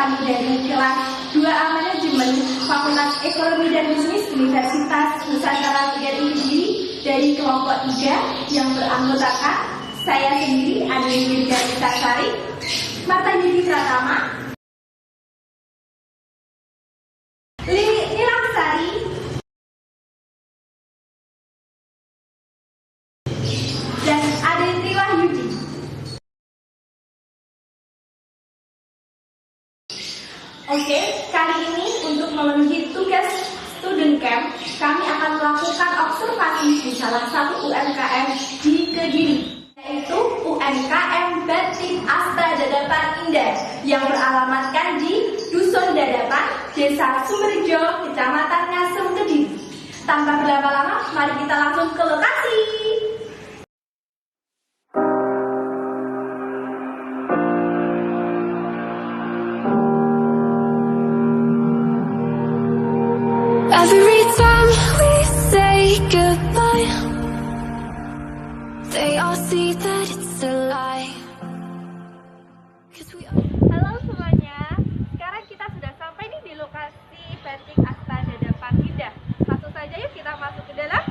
kami dari kelas 2A Manajemen Fakultas Ekonomi dan Bisnis Universitas Nusantara Kediri dari kelompok 3 yang beranggotakan saya sendiri, Adi Wirganita Sari, Marta Yudi Pratama, Nilam Sari, dan Aditri Wahyudi. Oke, kali ini untuk memenuhi tugas student camp, kami akan melakukan observasi di salah satu UMKM di Kediri, yaitu UMKM Batik Asta Dadapan Indah yang beralamatkan di Dusun Dadapan, Desa Sumberjo, Kecamatan Ngasem, Kediri. Tanpa berlama-lama, mari kita langsung ke lokasi. Every time we say goodbye, they all see that it's a lie. Halo semuanya, sekarang kita sudah sampai nih di lokasi Batik Asta Dadapan Indah. Langsung saja yuk kita masuk ke dalam.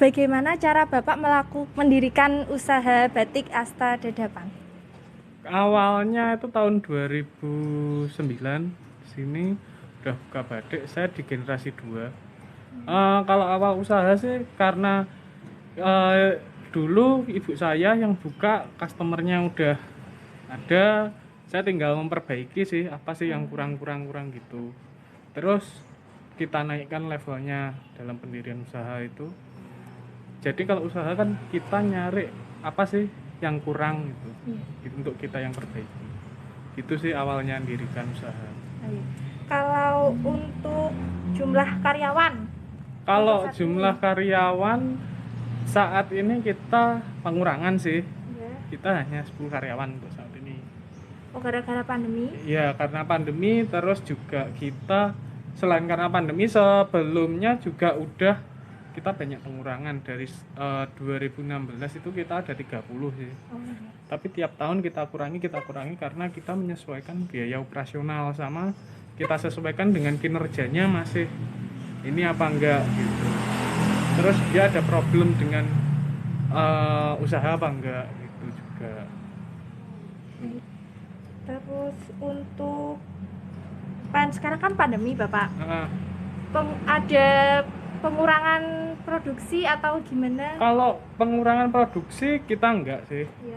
Bagaimana cara Bapak mendirikan usaha Batik Asta Dadapan? Awalnya itu tahun 2009 sini udah buka batik, saya di generasi 2. Kalau awal usaha sih karena dulu ibu saya yang buka, customernya udah ada, saya tinggal memperbaiki sih apa sih yang kurang gitu. Terus kita naikkan levelnya dalam pendirian usaha itu. Jadi kalau usaha kan kita nyari apa sih yang kurang gitu, untuk kita yang perbaiki. Itu sih awalnya mendirikan usaha. Kalau untuk jumlah karyawan? Kalau jumlah karyawan saat ini kita pengurangan sih. Ya. Kita hanya 10 karyawan untuk saat ini. Oh, gara-gara pandemi? Iya, karena pandemi, terus juga kita selain karena pandemi sebelumnya juga udah kita banyak pengurangan dari 2016 itu kita ada 30 sih. Tapi tiap tahun kita kurangi karena kita menyesuaikan biaya operasional sama kita sesuaikan dengan kinerjanya masih ini apa enggak gitu. Terus dia ada problem dengan usaha apa enggak gitu juga. Terus untuk sekarang kan pandemi Bapak, ada pengurangan produksi atau gimana? Kalau pengurangan produksi kita enggak sih. Ya.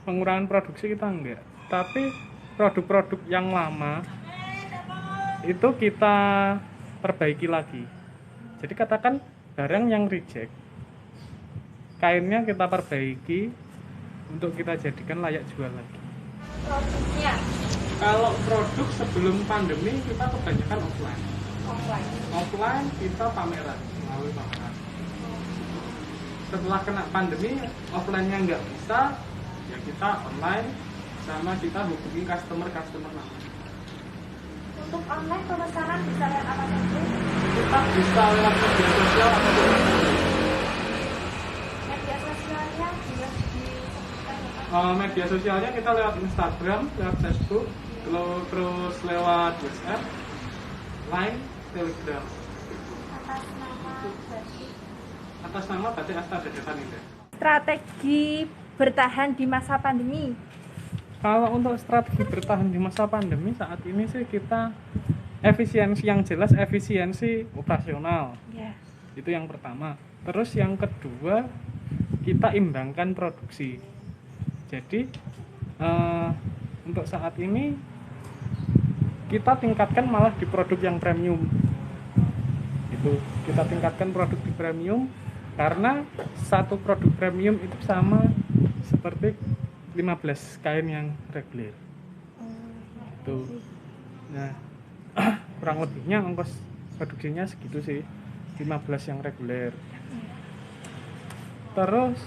Pengurangan produksi kita enggak. Tapi produk-produk yang lama itu kita perbaiki lagi. Jadi katakan barang yang reject, kainnya kita perbaiki untuk kita jadikan layak jual lagi. Produknya? Kalau produk sebelum pandemi kita kebanyakan offline. Offline kita pameran, melalui pameran. Setelah kena pandemi, offline-nya nggak bisa, ya kita online sama kita hubungi customer lama. Untuk online pemesanan bisa lewat apa saja? Kita bisa lewat media sosial atau Media sosialnya juga disebutkan apa? media sosialnya kita lewat Instagram, lewat Facebook, terus lewat WhatsApp, Line, Telegram. Atas nama Atas nama Batik Asta Dedesan Indah. Strategi bertahan di masa pandemi. Kalau untuk strategi bertahan di masa pandemi saat ini sih kita efisiensi, yang jelas efisiensi operasional. Ya. Itu yang pertama. Terus yang kedua, kita imbangkan produksi. Jadi untuk saat ini kita tingkatkan malah di produk yang premium. Itu kita tingkatkan produk di premium karena satu produk premium itu sama seperti 15 kain yang reguler. Itu. Nah, kurang lebihnya ongkos produksinya segitu sih, 15 yang reguler. Terus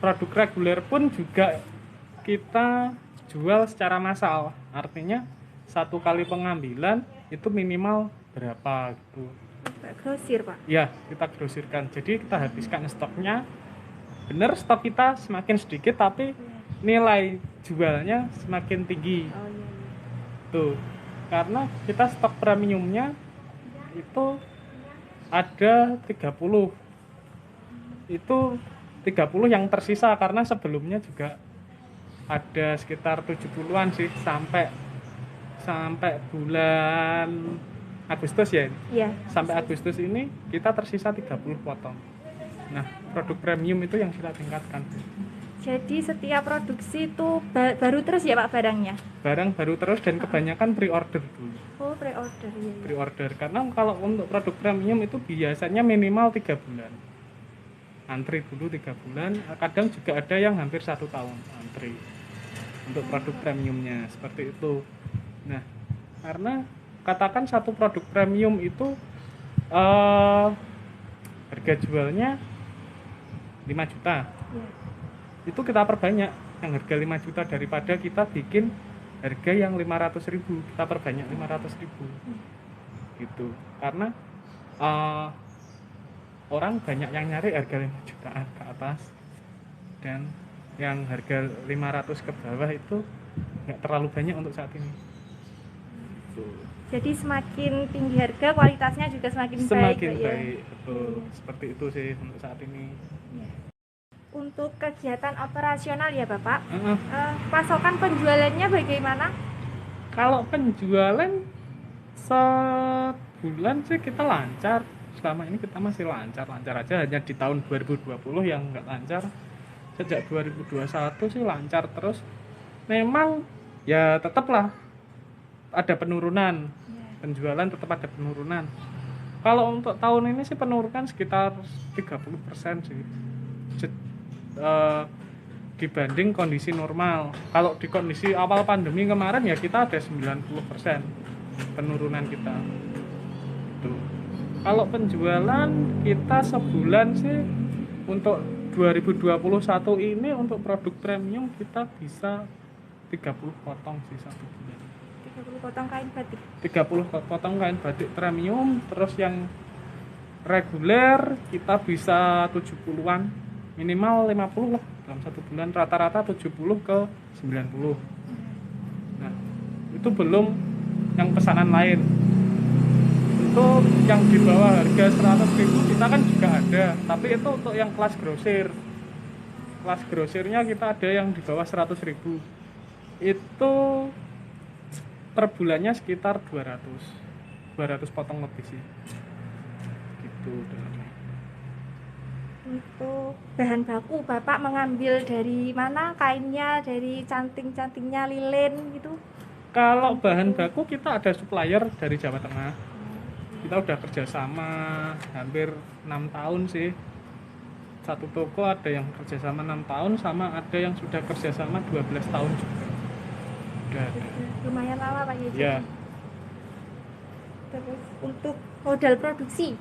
produk reguler pun juga kita jual secara massal, artinya satu kali pengambilan itu minimal berapa gitu. Grosir, Pak. Ya, kita grosirkan, jadi kita habiskan stoknya. Bener, stok kita semakin sedikit tapi nilai jualnya semakin tinggi. Oh iya. Tuh, karena kita stok premiumnya itu ada 30. Itu 30 yang tersisa karena sebelumnya juga ada sekitar 70-an sih sampai bulan Agustus ya. Iya. Sampai Agustus ini kita tersisa 30 potong. Nah, produk premium itu yang kita tingkatkan. Jadi setiap produksi itu baru terus ya Pak barangnya? Barang baru terus dan kebanyakan pre-order dulu. Oh, pre-order ya. Pre-order karena kalau untuk produk premium itu biasanya minimal 3 bulan. Antri dulu 3 bulan, kadang juga ada yang hampir 1 tahun antri untuk produk premiumnya, seperti itu. Nah, karena katakan satu produk premium itu harga jualnya 5 juta. Ya. Itu kita perbanyak yang harga 5 juta daripada kita bikin harga yang 500.000, kita perbanyak 500.000 gitu, karena orang banyak yang nyari harga 5 jutaan ke atas dan yang harga 500 ke bawah itu nggak terlalu banyak untuk saat ini. Jadi semakin tinggi harga, kualitasnya juga semakin baik. Semakin ya? baik, betul. Seperti itu sih untuk saat ini. Untuk kegiatan operasional ya Bapak, pasokan penjualannya bagaimana? Kalau penjualan sebulan sih kita lancar. Selama ini kita masih lancar aja, hanya di tahun 2020 yang nggak lancar. Sejak 2021 sih lancar terus. Memang ya tetaplah ada penurunan, penjualan tetap ada penurunan. Kalau untuk tahun ini sih penurunan sekitar 30% sih dibanding kondisi normal. Kalau di kondisi awal pandemi kemarin ya kita ada 90% penurunan kita. Tuh. Kalau penjualan kita sebulan sih untuk 2021 ini untuk produk premium kita bisa 30 potong sih satu bulan. 30 potong kain batik. 30 potong kain batik premium, terus yang reguler kita bisa 70-an, minimal 50 lah dalam satu bulan, rata-rata 70 ke 90. Nah, itu belum yang pesanan lain. Untuk yang di bawah harga 100.000 kita kan juga ada, tapi itu untuk yang kelas grosir. Kelas grosirnya kita ada yang di bawah 100.000. Itu per bulannya sekitar 200 potong lebih sih. Gitu. Untuk bahan baku Bapak mengambil dari mana? Kainnya dari canting-cantingnya lilin gitu? Kalau bahan baku kita ada supplier dari Jawa Tengah. Kita udah kerjasama hampir 6 tahun sih. Satu toko ada yang kerjasama 6 tahun, sama ada yang sudah kerjasama 12 tahun juga. Udah ada. Lumayan lama Pak ya. Ya. Terus untuk modal produksi?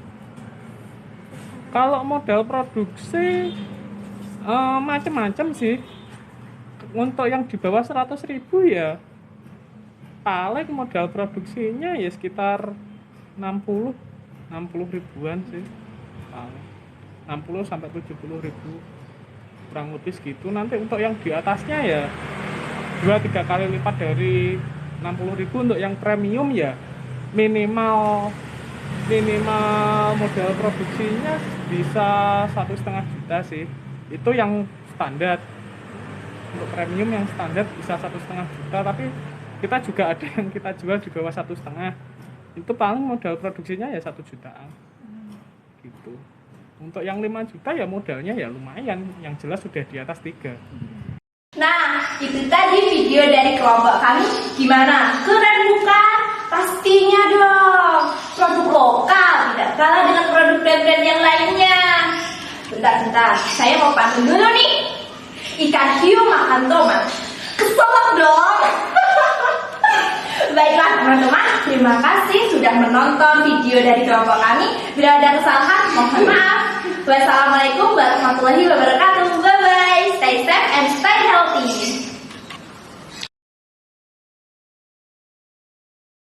Kalau modal produksi macam-macam sih. Untuk yang di bawah 100.000 ya paling modal produksinya ya sekitar 60 ribuan sih, 60 sampai 70 ribu kurang lebih segitu. Nanti untuk yang di atasnya ya 2-3 kali lipat dari 60.000. Untuk yang premium ya minimal minimal modal produksinya bisa 1,5 juta sih. Itu yang standar. Untuk premium yang standar bisa 1,5 juta, tapi kita juga ada yang kita jual di bawah 1,5. Itu paling modal produksinya ya 1 jutaan. Gitu. Untuk yang 5 juta ya modalnya ya lumayan, yang jelas sudah di atas 3. Nah, itu tadi video dari kelompok kami. Gimana? Keren bukan? Pastinya dong. Produk lokal, tidak kalah dengan produk brand-brand yang lainnya. Bentar, saya mau pantun dulu nih. Ikan hiu makan tomat. Keselak dong. Baiklah teman-teman, terima kasih sudah menonton video dari kelompok kami. Bila ada kesalahan, mohon maaf. Wassalamualaikum warahmatullahi wabarakatuh.